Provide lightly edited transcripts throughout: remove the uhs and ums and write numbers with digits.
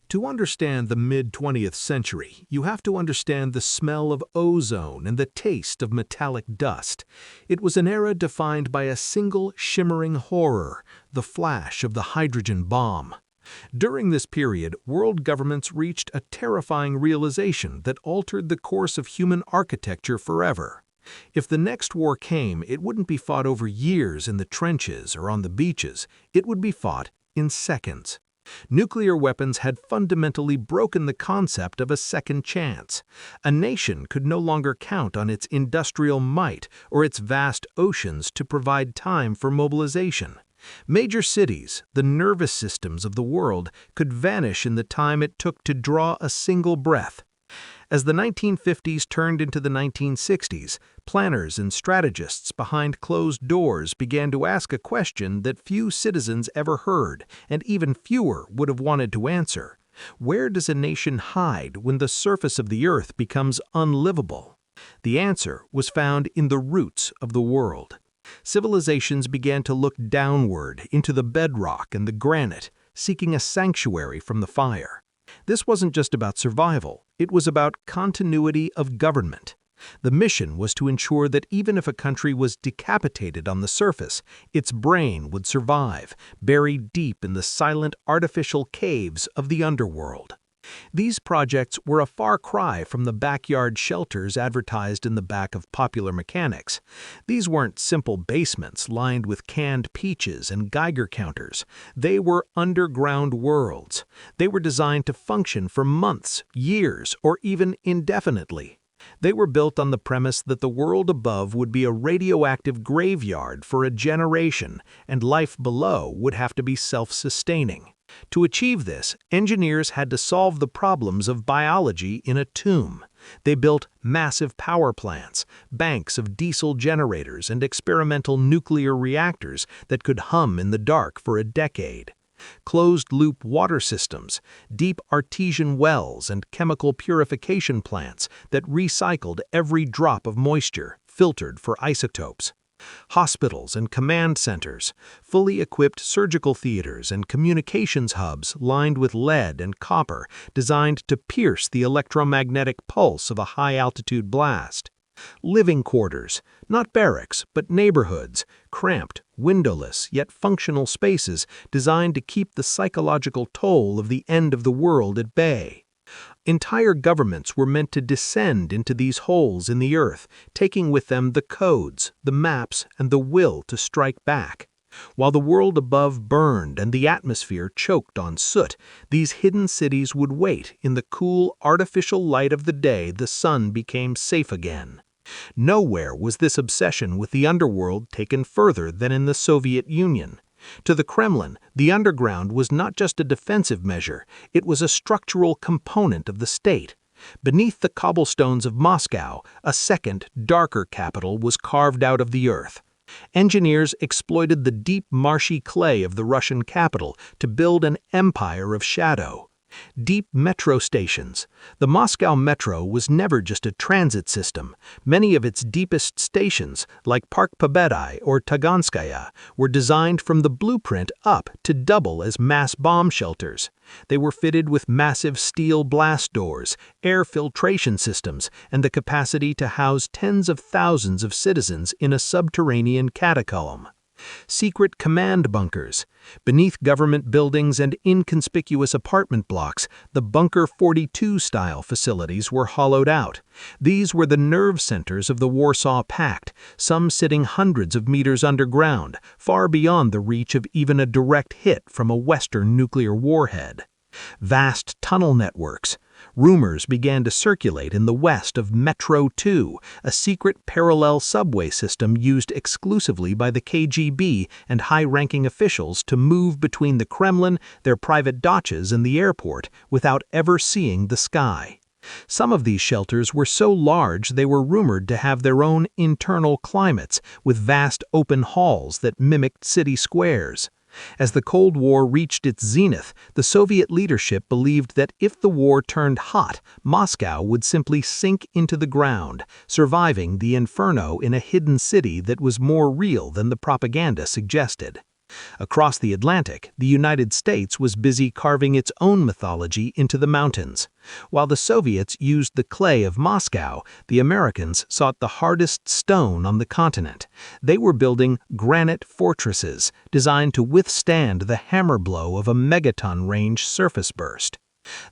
To understand the mid-20th century, you have to understand the smell of ozone and the taste of metallic dust. It was an era defined by a single shimmering horror, the flash of the hydrogen bomb. During this period, world governments reached a terrifying realization that altered the course of human architecture forever. If the next war came, it wouldn't be fought over years in the trenches or on the beaches. It would be fought in seconds. Nuclear weapons had fundamentally broken the concept of a second chance. A nation could no longer count on its industrial might or its vast oceans to provide time for mobilization. Major cities, the nervous systems of the world, could vanish in the time it took to draw a single breath. As the 1950s turned into the 1960s, planners and strategists behind closed doors began to ask a question that few citizens ever heard, and even fewer would have wanted to answer. Where does a nation hide when the surface of the earth becomes unlivable? The answer was found in the roots of the world. Civilizations began to look downward into the bedrock and the granite, seeking a sanctuary from the fire. This wasn't just about survival, it was about continuity of government. The mission was to ensure that even if a country was decapitated on the surface, its brain would survive, buried deep in the silent artificial caves of the underworld. These projects were a far cry from the backyard shelters advertised in the back of Popular Mechanics. These weren't simple basements lined with canned peaches and Geiger counters. They were underground worlds. They were designed to function for months, years, or even indefinitely. They were built on the premise that the world above would be a radioactive graveyard for a generation, and life below would have to be self-sustaining. To achieve this, engineers had to solve the problems of biology in a tomb. They built massive power plants, banks of diesel generators, and experimental nuclear reactors that could hum in the dark for a decade. Closed-loop water systems, deep artesian wells, and chemical purification plants that recycled every drop of moisture, filtered for isotopes. Hospitals and command centers, fully equipped surgical theaters and communications hubs lined with lead and copper designed to pierce the electromagnetic pulse of a high-altitude blast. Living quarters, not barracks, but neighborhoods, cramped, windowless, yet functional spaces designed to keep the psychological toll of the end of the world at bay. Entire governments were meant to descend into these holes in the earth, taking with them the codes, the maps, and the will to strike back. While the world above burned and the atmosphere choked on soot, these hidden cities would wait in the cool, artificial light of the day the sun became safe again. Nowhere was this obsession with the underworld taken further than in the Soviet Union. To the Kremlin, the underground was not just a defensive measure, it was a structural component of the state. Beneath the cobblestones of Moscow, a second, darker capital was carved out of the earth. Engineers exploited the deep marshy clay of the Russian capital to build an empire of shadow. Deep metro stations. The Moscow Metro was never just a transit system. Many of its deepest stations, like Park Pobedai or Taganskaya, were designed from the blueprint up to double as mass bomb shelters. They were fitted with massive steel blast doors, air filtration systems, and the capacity to house tens of thousands of citizens in a subterranean catacomb. Secret command bunkers. Beneath government buildings and inconspicuous apartment blocks, the Bunker 42-style facilities were hollowed out. These were the nerve centers of the Warsaw Pact, some sitting hundreds of meters underground, far beyond the reach of even a direct hit from a Western nuclear warhead. Vast tunnel networks. Rumors began to circulate in the West of Metro 2, a secret parallel subway system used exclusively by the KGB and high-ranking officials to move between the Kremlin, their private dachas, and the airport without ever seeing the sky. Some of these shelters were so large they were rumored to have their own internal climates, with vast open halls that mimicked city squares. As the Cold War reached its zenith, the Soviet leadership believed that if the war turned hot, Moscow would simply sink into the ground, surviving the inferno in a hidden city that was more real than the propaganda suggested. Across the Atlantic, the United States was busy carving its own mythology into the mountains. While the Soviets used the clay of Moscow, the Americans sought the hardest stone on the continent. They were building granite fortresses designed to withstand the hammer blow of a megaton-range surface burst.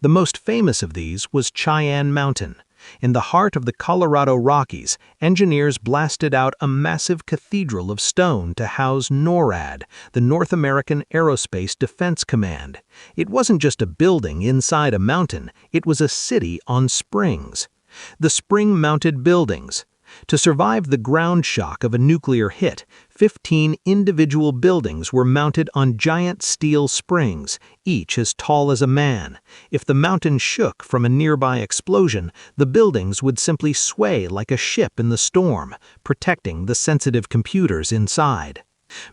The most famous of these was Cheyenne Mountain. In the heart of the Colorado Rockies, engineers blasted out a massive cathedral of stone to house NORAD, the North American Aerospace Defense Command. It wasn't just a building inside a mountain, it was a city on springs. The spring-mounted buildings. To survive the ground shock of a nuclear hit, 15 individual buildings were mounted on giant steel springs, each as tall as a man. If the mountain shook from a nearby explosion, the buildings would simply sway like a ship in the storm, protecting the sensitive computers inside.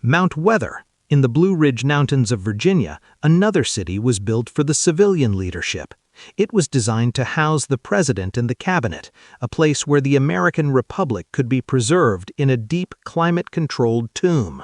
Mount Weather. In the Blue Ridge Mountains of Virginia, another city was built for the civilian leadership. It was designed to house the president and the cabinet, a place where the American Republic could be preserved in a deep climate-controlled tomb.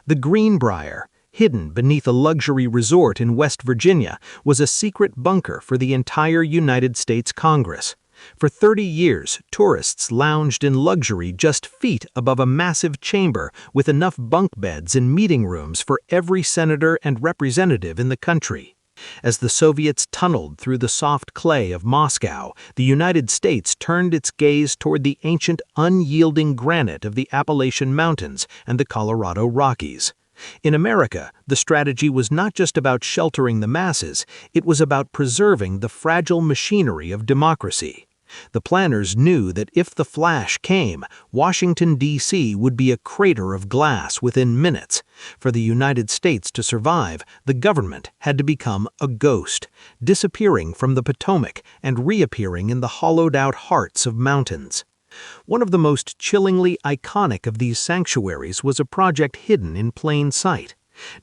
The Greenbrier, hidden beneath a luxury resort in West Virginia, was a secret bunker for the entire United States Congress. For 30 years, tourists lounged in luxury just feet above a massive chamber with enough bunk beds and meeting rooms for every senator and representative in the country. As the Soviets tunneled through the soft clay of Moscow, the United States turned its gaze toward the ancient, unyielding granite of the Appalachian Mountains and the Colorado Rockies. In America, the strategy was not just about sheltering the masses, it was about preserving the fragile machinery of democracy. The planners knew that if the flash came, Washington, D.C. would be a crater of glass within minutes. For the United States to survive, the government had to become a ghost, disappearing from the Potomac and reappearing in the hollowed-out hearts of mountains. One of the most chillingly iconic of these sanctuaries was a project hidden in plain sight.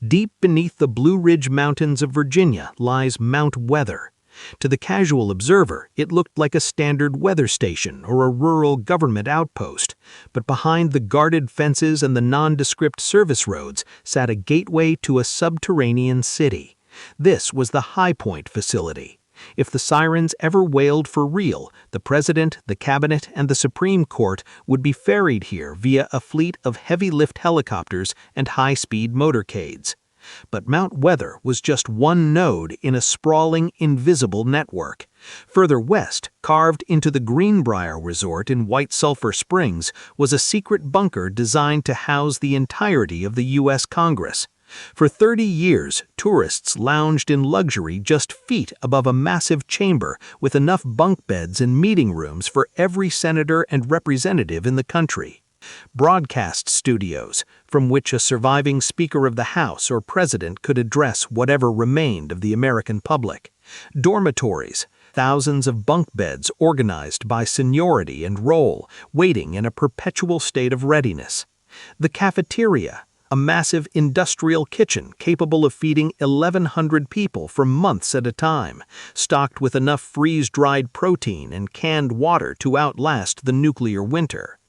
Deep beneath the Blue Ridge Mountains of Virginia lies Mount Weather. To the casual observer, it looked like a standard weather station or a rural government outpost, but behind the guarded fences and the nondescript service roads sat a gateway to a subterranean city. This was the High Point facility. If the sirens ever wailed for real, the president, the cabinet, and the Supreme Court would be ferried here via a fleet of heavy-lift helicopters and high-speed motorcades. But Mount Weather was just one node in a sprawling, invisible network. Further west, carved into the Greenbrier Resort in White Sulphur Springs, was a secret bunker designed to house the entirety of the U.S. Congress. For 30 years, tourists lounged in luxury just feet above a massive chamber with enough bunk beds and meeting rooms for every senator and representative in the country. Broadcast studios, from which a surviving Speaker of the House or President could address whatever remained of the American public. Dormitories, thousands of bunk beds organized by seniority and role, waiting in a perpetual state of readiness. The cafeteria, a massive industrial kitchen capable of feeding 1,100 people for months at a time, stocked with enough freeze-dried protein and canned water to outlast the nuclear winter.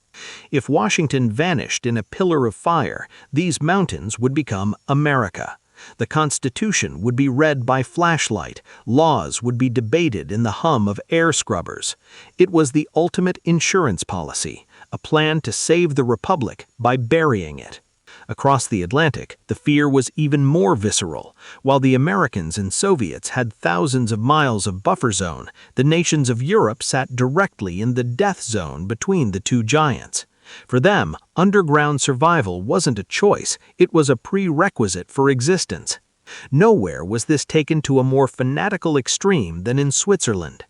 If Washington vanished in a pillar of fire, these mountains would become America. The Constitution would be read by flashlight, laws would be debated in the hum of air scrubbers. It was the ultimate insurance policy, a plan to save the Republic by burying it. Across the Atlantic, the fear was even more visceral. While the Americans and Soviets had thousands of miles of buffer zone, the nations of Europe sat directly in the death zone between the two giants. For them, underground survival wasn't a choice, it was a prerequisite for existence. Nowhere was this taken to a more fanatical extreme than in Switzerland.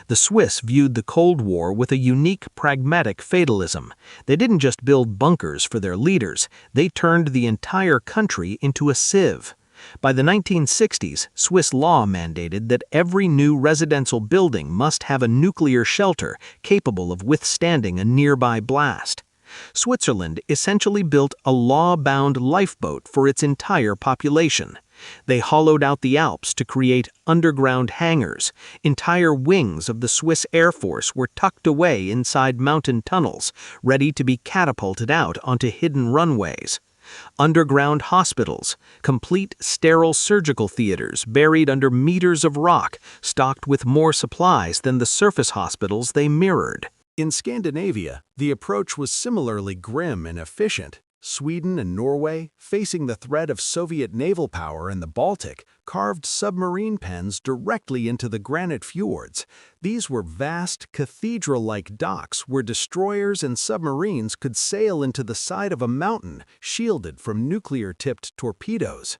The Swiss viewed the Cold War with a unique pragmatic fatalism. They didn't just build bunkers for their leaders, they turned the entire country into a sieve. By the 1960s, Swiss law mandated that every new residential building must have a nuclear shelter capable of withstanding a nearby blast. Switzerland essentially built a law-bound lifeboat for its entire population. They hollowed out the Alps to create underground hangars. Entire wings of the Swiss Air Force were tucked away inside mountain tunnels, ready to be catapulted out onto hidden runways. Underground hospitals, complete sterile surgical theaters buried under meters of rock, stocked with more supplies than the surface hospitals they mirrored. In Scandinavia, the approach was similarly grim and efficient. Sweden and Norway, facing the threat of Soviet naval power in the Baltic, carved submarine pens directly into the granite fjords. These were vast, cathedral-like docks where destroyers and submarines could sail into the side of a mountain, shielded from nuclear-tipped torpedoes.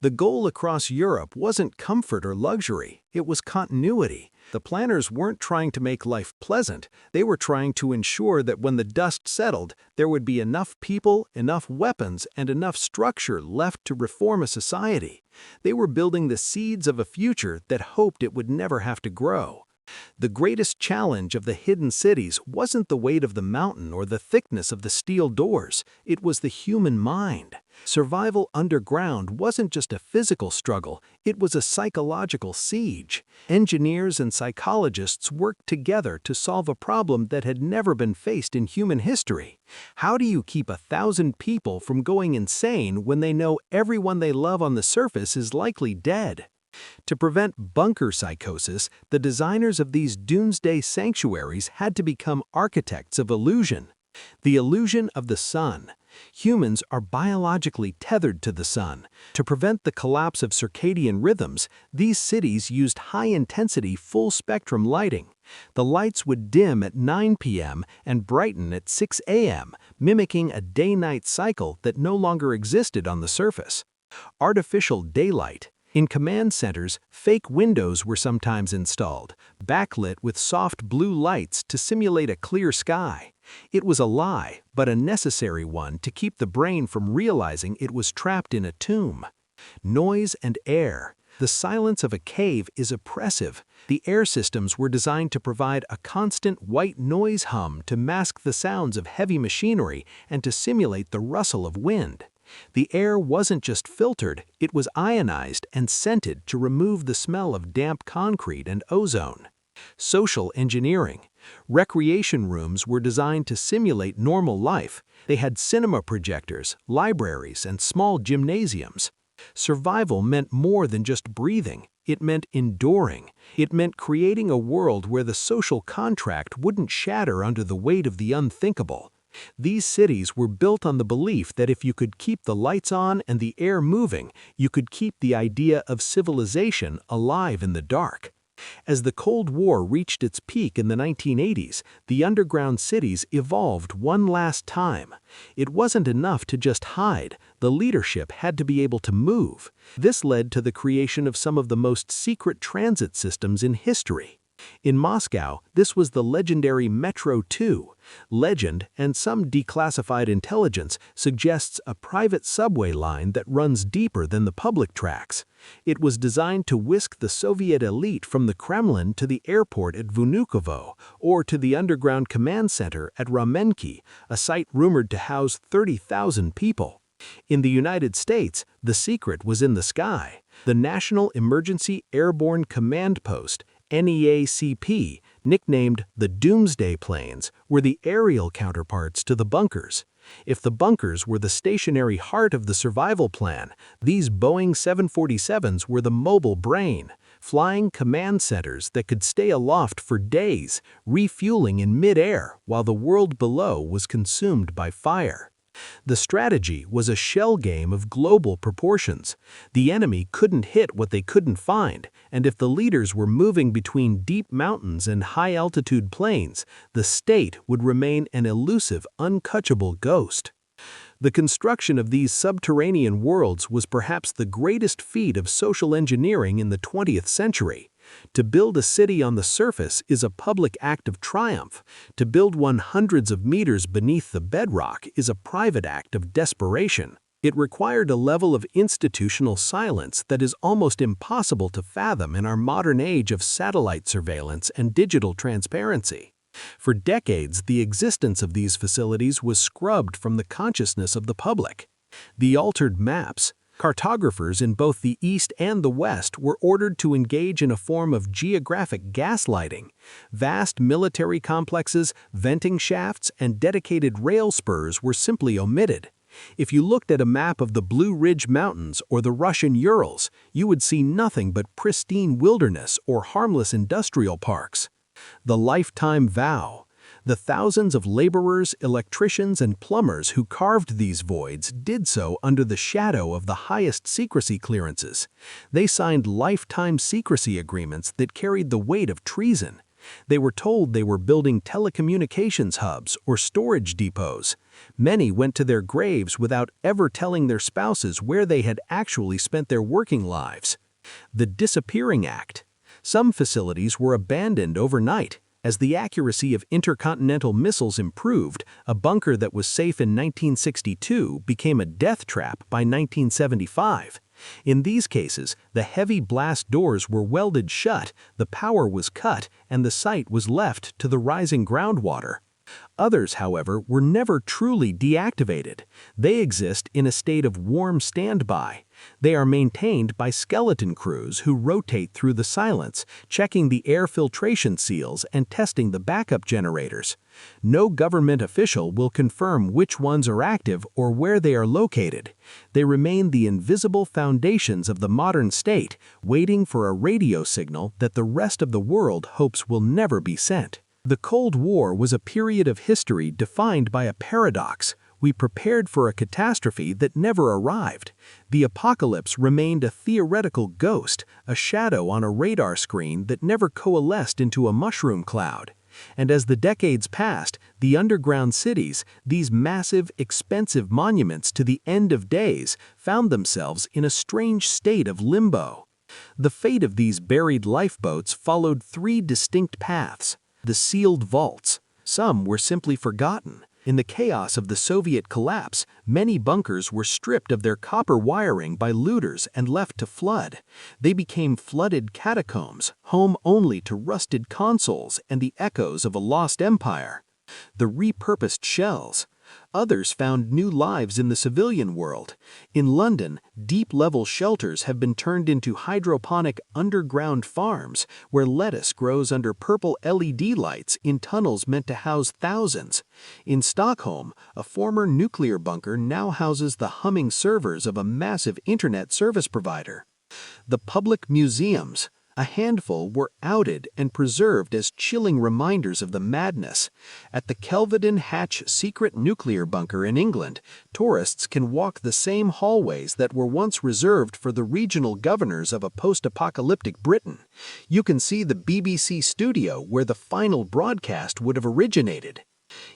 The goal across Europe wasn't comfort or luxury, it was continuity. The planners weren't trying to make life pleasant, they were trying to ensure that when the dust settled, there would be enough people, enough weapons, and enough structure left to reform a society. They were building the seeds of a future that hoped it would never have to grow. The greatest challenge of the hidden cities wasn't the weight of the mountain or the thickness of the steel doors, it was the human mind. Survival underground wasn't just a physical struggle, it was a psychological siege. Engineers and psychologists worked together to solve a problem that had never been faced in human history. How do you keep 1,000 people from going insane when they know everyone they love on the surface is likely dead? To prevent bunker psychosis, the designers of these doomsday sanctuaries had to become architects of illusion. The illusion of the sun. Humans are biologically tethered to the sun. To prevent the collapse of circadian rhythms, these cities used high-intensity full-spectrum lighting. The lights would dim at 9 p.m. and brighten at 6 a.m., mimicking a day-night cycle that no longer existed on the surface. Artificial daylight. In command centers, fake windows were sometimes installed, backlit with soft blue lights to simulate a clear sky. It was a lie, but a necessary one to keep the brain from realizing it was trapped in a tomb. Noise and air. The silence of a cave is oppressive. The air systems were designed to provide a constant white noise hum to mask the sounds of heavy machinery and to simulate the rustle of wind. The air wasn't just filtered, it was ionized and scented to remove the smell of damp concrete and ozone. Social engineering. Recreation rooms were designed to simulate normal life. They had cinema projectors, libraries, and small gymnasiums. Survival meant more than just breathing. It meant enduring. It meant creating a world where the social contract wouldn't shatter under the weight of the unthinkable. These cities were built on the belief that if you could keep the lights on and the air moving, you could keep the idea of civilization alive in the dark. As the Cold War reached its peak in the 1980s, the underground cities evolved one last time. It wasn't enough to just hide, the leadership had to be able to move. This led to the creation of some of the most secret transit systems in history. In Moscow, this was the legendary Metro 2. Legend, and some declassified intelligence, suggests a private subway line that runs deeper than the public tracks. It was designed to whisk the Soviet elite from the Kremlin to the airport at Vnukovo, or to the underground command center at Ramenki, a site rumored to house 30,000 people. In the United States, the secret was in the sky. The National Emergency Airborne Command Post, NEACP, nicknamed the Doomsday Planes, were the aerial counterparts to the bunkers. If the bunkers were the stationary heart of the survival plan, these Boeing 747s were the mobile brain, flying command centers that could stay aloft for days, refueling in mid-air while the world below was consumed by fire. The strategy was a shell game of global proportions. The enemy couldn't hit what they couldn't find, and if the leaders were moving between deep mountains and high-altitude plains, the state would remain an elusive, uncatchable ghost. The construction of these subterranean worlds was perhaps the greatest feat of social engineering in the 20th century. To build a city on the surface is a public act of triumph. To build one hundreds of meters beneath the bedrock is a private act of desperation. It required a level of institutional silence that is almost impossible to fathom in our modern age of satellite surveillance and digital transparency. For decades, the existence of these facilities was scrubbed from the consciousness of the public. The altered maps. Cartographers in both the East and the West were ordered to engage in a form of geographic gaslighting. Vast military complexes, venting shafts, and dedicated rail spurs were simply omitted. If you looked at a map of the Blue Ridge Mountains or the Russian Urals, you would see nothing but pristine wilderness or harmless industrial parks. The lifetime vow. The thousands of laborers, electricians, and plumbers who carved these voids did so under the shadow of the highest secrecy clearances. They signed lifetime secrecy agreements that carried the weight of treason. They were told they were building telecommunications hubs or storage depots. Many went to their graves without ever telling their spouses where they had actually spent their working lives. The Disappearing Act. Some facilities were abandoned overnight. As the accuracy of intercontinental missiles improved, a bunker that was safe in 1962 became a death trap by 1975. In these cases, the heavy blast doors were welded shut, the power was cut, and the site was left to the rising groundwater. Others, however, were never truly deactivated. They exist in a state of warm standby. They are maintained by skeleton crews who rotate through the silence, checking the air filtration seals and testing the backup generators. No government official will confirm which ones are active or where they are located. They remain the invisible foundations of the modern state, waiting for a radio signal that the rest of the world hopes will never be sent. The Cold War was a period of history defined by a paradox. We prepared for a catastrophe that never arrived. The apocalypse remained a theoretical ghost, a shadow on a radar screen that never coalesced into a mushroom cloud. And as the decades passed, the underground cities, these massive, expensive monuments to the end of days, found themselves in a strange state of limbo. The fate of these buried lifeboats followed three distinct paths. The sealed vaults. Some were simply forgotten. In the chaos of the Soviet collapse, many bunkers were stripped of their copper wiring by looters and left to flood. They became flooded catacombs, home only to rusted consoles and the echoes of a lost empire. The repurposed shells. Others found new lives in the civilian world. In London, deep-level shelters have been turned into hydroponic underground farms where lettuce grows under purple LED lights in tunnels meant to house thousands. In Stockholm, a former nuclear bunker now houses the humming servers of a massive internet service provider. The public museums. A handful were outed and preserved as chilling reminders of the madness. At the Kelvedon Hatch secret nuclear bunker in England, tourists can walk the same hallways that were once reserved for the regional governors of a post-apocalyptic Britain. You can see the BBC studio where the final broadcast would have originated.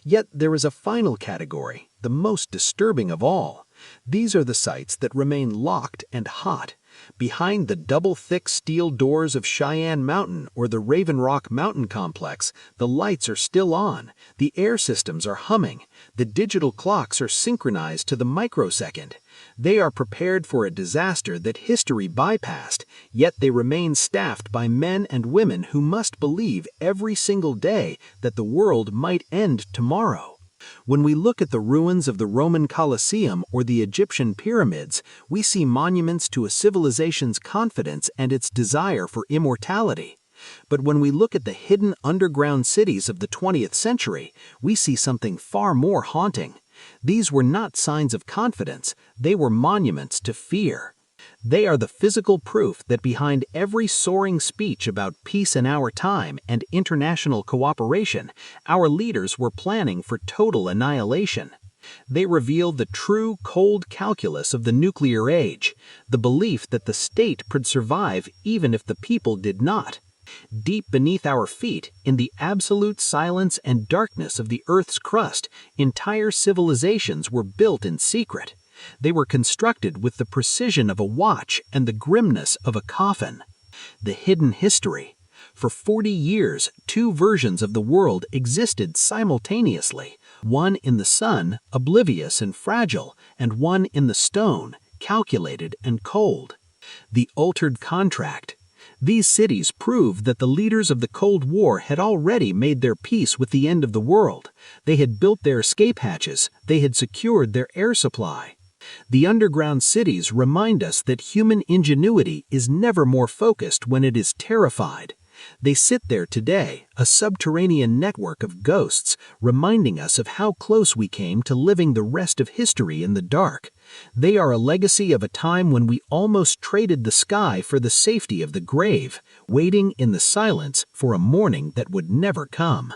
Yet there is a final category, the most disturbing of all. These are the sites that remain locked and hot. Behind the double-thick steel doors of Cheyenne Mountain or the Raven Rock Mountain Complex, the lights are still on, the air systems are humming, the digital clocks are synchronized to the microsecond. They are prepared for a disaster that history bypassed, yet they remain staffed by men and women who must believe every single day that the world might end tomorrow. When we look at the ruins of the Roman Colosseum or the Egyptian pyramids, we see monuments to a civilization's confidence and its desire for immortality. But when we look at the hidden underground cities of the 20th century, we see something far more haunting. These were not signs of confidence, they were monuments to fear. They are the physical proof that behind every soaring speech about peace in our time and international cooperation, our leaders were planning for total annihilation. They reveal the true cold calculus of the nuclear age, the belief that the state could survive even if the people did not. Deep beneath our feet, in the absolute silence and darkness of the Earth's crust, entire civilizations were built in secret. They were constructed with the precision of a watch and the grimness of a coffin. The hidden history. For 40 years, two versions of the world existed simultaneously, one in the sun, oblivious and fragile, and one in the stone, calculated and cold. The altered contract. These cities prove that the leaders of the Cold War had already made their peace with the end of the world. They had built their escape hatches, they had secured their air supply. The underground cities remind us that human ingenuity is never more focused when it is terrified. They sit there today, a subterranean network of ghosts, reminding us of how close we came to living the rest of history in the dark. They are a legacy of a time when we almost traded the sky for the safety of the grave, waiting in the silence for a morning that would never come.